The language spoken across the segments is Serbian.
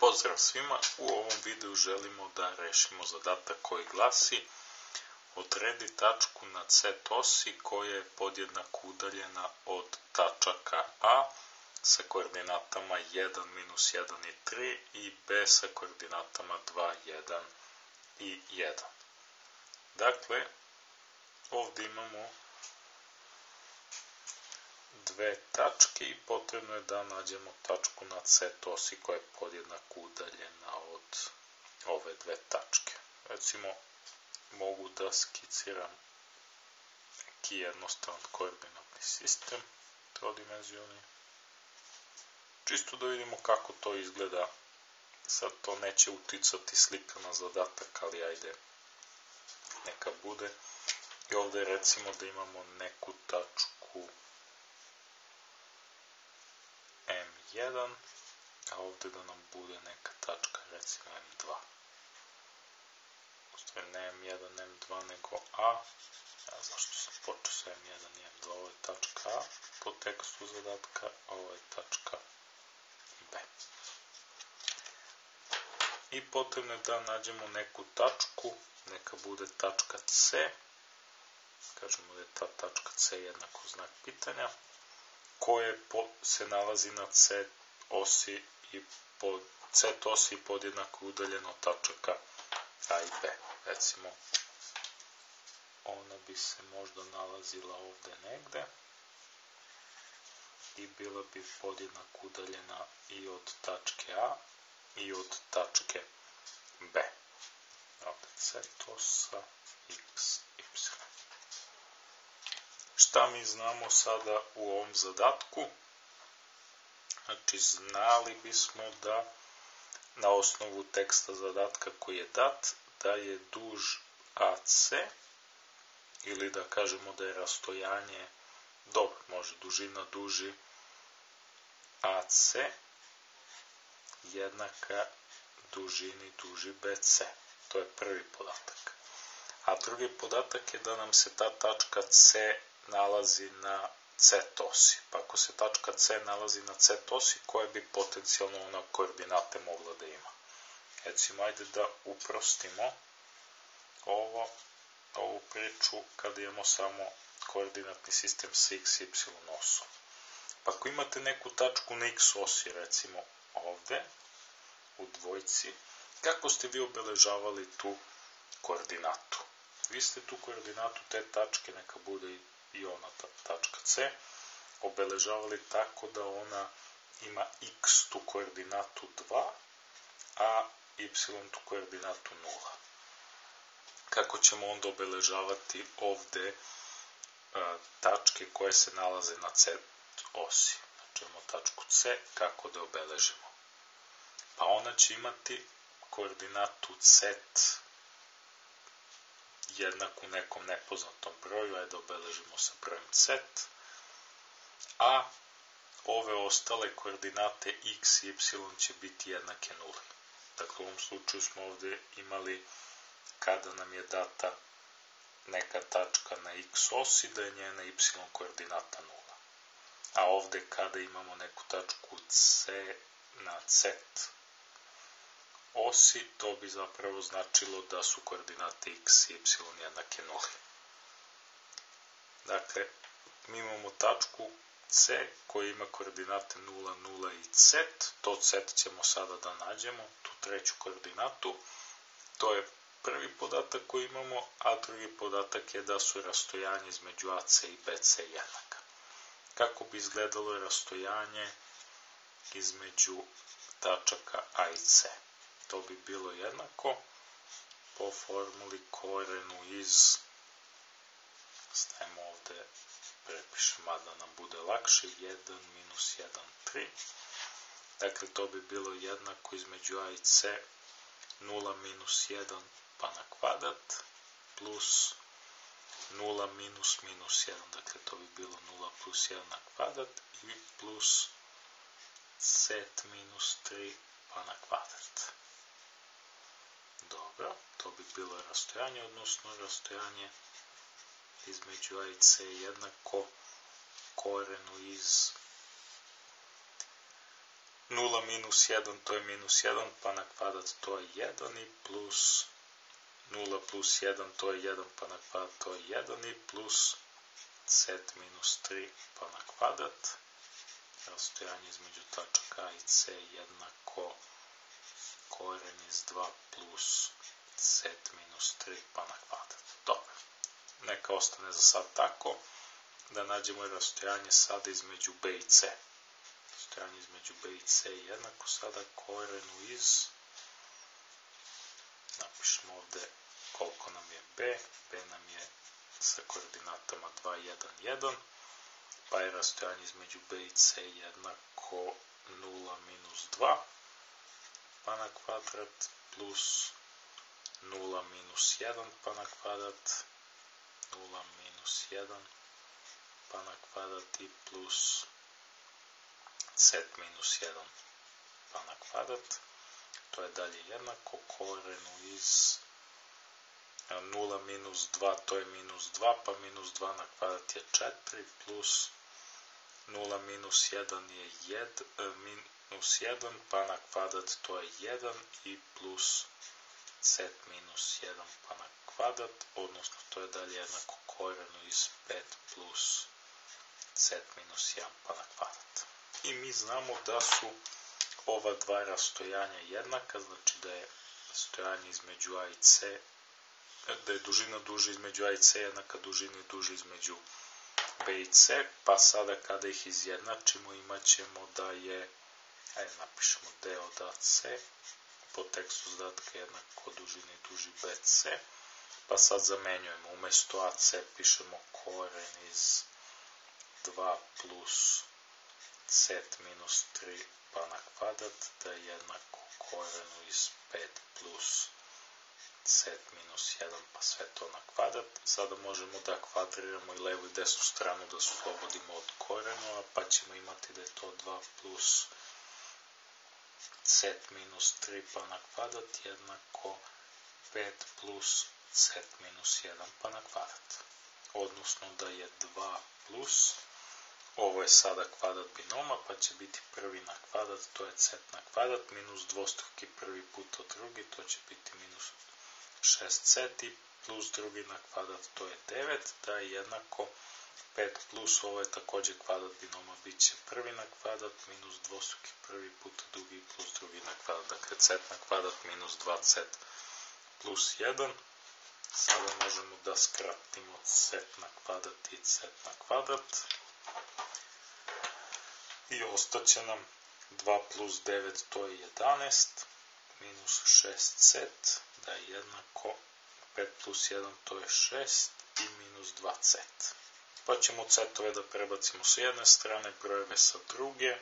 Pozdrav svima, u ovom videu želimo da rešimo zadatak koji glasi: odredi tačku na Z osi koja je podjednako udaljena od tačaka A sa koordinatama 1, -1 i 3 i B sa koordinatama 2, 1 i 1. Dakle, ovdje imamo dve tačke i potrebno je da nađemo tačku na Z osi koja je podjednako udaljena od ove dve tačke. Recimo, mogu da skiciram neki jednostavan koordinatni sistem, trodimenzioni. Čisto da vidimo kako to izgleda. Sad to neće uticati slika na zadatak, ali ajde, neka bude. I ovdje recimo da imamo neku tačku M1, a ovdje da nam bude neka tačka, recimo M2. Ostaje ne M1, M2, nego A. Zašto sam počeo sa M1 i M2? Ovo je tačka A po tekstu zadatka, a ovo je tačka B. I potrebno je da nađemo neku tačku, neka bude tačka C. Kažemo da je ta tačka C jednako znak pitanja, koje se nalazi na Z osi i Z osi podjednako udaljeno od tačaka A i B. Recimo, ona bi se možda nalazila ovdje negde i bila bi podjednako udaljena i od tačke A i od tačke B. Ovdje Z osa X, Y. Šta mi znamo sada u ovom zadatku? Znači, znali bismo da na osnovu teksta zadatka koji je dat, da je duž AC, ili da kažemo da je rastojanje, dobro, može dužina duži AC jednaka dužini duži BC. To je prvi podatak. A drugi podatak je da nam se ta tačka C nalazi na Z osi. Pa ako se tačka C nalazi na Z osi, koje bi potencijalno ona koordinate mogla da ima? Recimo, ajde da uprostimo ovu priču kada imamo samo koordinatni sistem sa X, Y osom. Pa ako imate neku tačku na X osi, recimo ovde, u dvojci, kako ste vi obeležavali tu koordinatu? Vi ste tu koordinatu te tačke, neka bude i ona tačka C, obeležavali tako da ona ima X tu koordinatu 2, a Y tu koordinatu 0. Kako ćemo onda obeležavati ovde tačke koje se nalaze na Z osi? Znači imamo tačku C, kako da obeležimo? Pa ona će imati koordinatu Z jednaku nekom nepoznatom broju, ajde obeležimo sa brojem Z, a ove ostale koordinate X i Y će biti jednake 0. Dakle, u ovom slučaju smo ovdje imali, kada nam je data neka tačka na X osi, da je njena Y koordinata 0. A ovdje kada imamo neku tačku C na Z osi, to bi zapravo značilo da su koordinate X i Y jednake 0. Dakle, mi imamo tačku C koja ima koordinate 0, 0 i Z. To Z ćemo sada da nađemo, tu treću koordinatu. To je prvi podatak koji imamo, a drugi podatak je da su rastojanje između AC i BC jednaka. Kako bi izgledalo rastojanje između tačaka A i C? To bi bilo jednako po formuli korenu iz, stavimo ovdje, prepišem, da nam bude lakše, 1 - 1, 3. Dakle, to bi bilo jednako između A i C 0 - 1 pa na kvadrat plus 0 - -1. Dakle, to bi bilo 0 + 1 na kvadrat i plus Z - 3 pa na kvadrat. Dobro, to bi bilo rastojanje, odnosno rastojanje između A i C jednako korenu iz 0 minus 1 to je minus 1 pa na kvadrat to je 1 i plus 0 plus 1 to je 1 pa na kvadrat to je 1 i plus z minus 3 pa na kvadrat. Rastojanje između tačaka A i C jednako koren iz 2 plus z minus 3 pa na kvadrat. Dobro, neka ostane za sad tako. Da nađemo i rastojanje sada između B i C. Rastojanje između B i C je jednako sada korenu iz, napišemo ovde koliko nam je B. B nam je sa koordinatama 2, 1, 1. Pa je rastojanje između B i C jednako 0 minus 2 pa na kvadrat plus 0 minus 1 pa na kvadrat, 0 minus 1 pa na kvadrat i plus z minus 1 pa na kvadrat. To je dalje jednako korenu iz 0 minus 2, to je minus 2, pa minus 2 na kvadrat je 4, plus 0 minus 1 je minus 1, pa na kvadrat to je 1 i plus z minus 1 pa na kvadrat, odnosno to je dalje jednako korenu iz 5 plus z minus 1 pa na kvadrat. I mi znamo da su ova dva rastojanja jednaka, znači da je rastojanje između A i C, da je dužina duže između A i C jednaka dužini duže između B i C, pa sada kada ih izjednačimo imat ćemo da je, ajde napišemo D od AC, po tekstu zadatka jednako dužini duži BC, pa sad zamenjujemo, umjesto AC pišemo koren iz 2 plus z minus 3 pa na kvadrat, da je jednako korenu iz 5 plus z minus 1 pa sve to na kvadrat. Sada možemo da kvadriramo i levu i desnu stranu da se oslobodimo od korenova, pa ćemo imati da je to 2 plus z minus 3 pa na kvadrat jednako 5 plus z minus 1 pa na kvadrat. Odnosno da je 2 plus, ovo je sada kvadrat binoma, pa će biti prvi na kvadrat, to je z na kvadrat, minus dvostruki prvi put od drugi, to će biti minus 6z i plus drugi na kvadrat, to je 9, da je jednako 5 plus, ovo je također kvadrat binoma, bit će prvi na kvadrat, minus dvostruki prvi put od drugi plus drugi na kvadrat, dakle z na kvadrat minus 2z plus 1. Sada možemo da skratimo z na kvadrat i z na kvadrat. I ostaće nam 2 plus 9, to je 11, minus 6z, da je jednako 5 plus 1, to je 6 i minus 2z. Pa ćemo z-ove da prebacimo sa jedne strane, brojeve sa druge.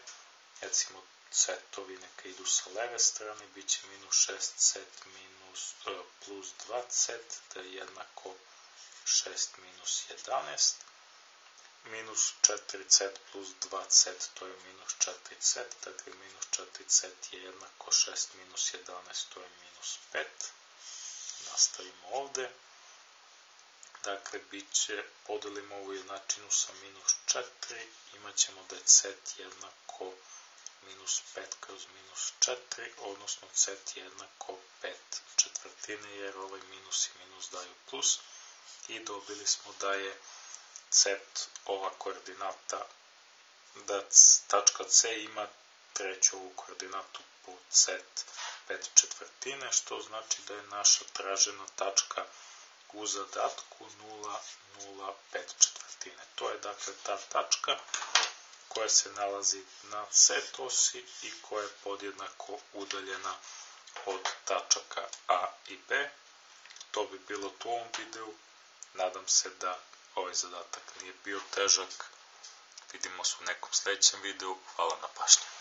Recimo z-ovi neka idu sa leve strane, bit će minus 6z plus 2z, da je jednako 6 minus 11. Minus 4z plus 2z, to je minus 4z, dakle minus 4z je jednako 6 minus 11, to je minus 5. Nastavimo ovde. Dakle, bit će, podelimo ovu jednačinu sa minus 4, imat ćemo da je z jednako minus 5 kroz minus 4, odnosno z jednako 5 četvrtine, jer ovaj minus i minus daju plus. I dobili smo da je z, ova koordinata, da tačka C ima treću ovu koordinatu po z 5 četvrtine, što znači da je naša tražena tačka u zadatku 0, 0, 5 četvrtine. To je dakle ta tačka koja se nalazi na C osi i koja je podjednako udaljena od tačaka A i B. To bi bilo u ovom videu. Nadam se da ovaj zadatak nije bio težak. Vidimo se u nekom sljedećem videu. Hvala na pažnji.